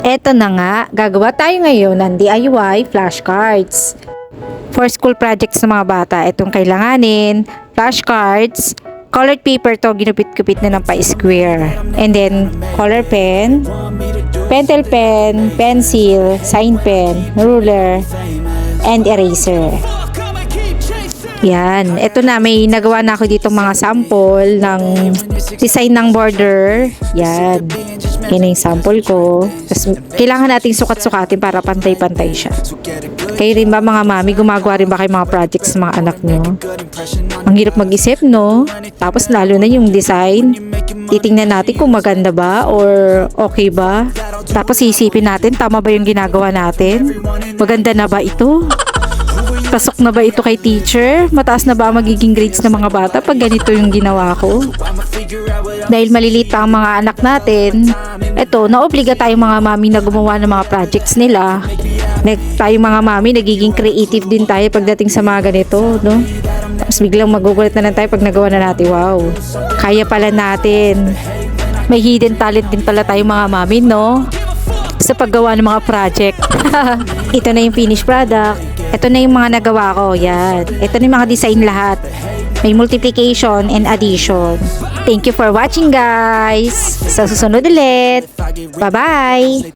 Eto na nga, gagawa tayo ngayon ng DIY flashcards. For school projects ng mga bata, itong kailanganin, flashcards, colored paper to, ginupit-kupit na ng pa-square. And then, color pen, pentel pen, pencil, sign pen, ruler, and eraser. Yan, eto na, may nagawa na ako dito mga sample ng design ng border. Yan, yan yung sample ko. Tapos, kailangan nating sukat-sukatin para pantay-pantay siya. Kayo rin ba mga mami, gumagawa rin ba kayo mga projects sa mga anak nyo? Ang hirap mag-isip, no? Tapos lalo na yung design, titingnan natin kung maganda ba or okay ba. Tapos isipin natin, tama ba yung ginagawa natin? Maganda na ba ito? Pasok na ba ito kay teacher? Mataas na ba ang magiging grades ng mga bata pag ganito yung ginawa ko? Dahil maliliit pa ang mga anak natin, eto, naobliga tayong mga mami na gumawa ng mga projects nila. Tayong mga mami, nagiging creative din tayo pagdating sa mga ganito, no? Tapos biglang magugulat na lang tayo pag nagawa na natin. Wow, kaya pala natin. May hidden talent din pala tayong mga mami, no? Sa paggawa ng mga project. Ito na yung finished product. Ito na yung mga nagawa ko. Yan. Ito na yung mga design lahat. May multiplication and addition. Thank you for watching, guys. Sa susunod ulit. Bye-bye.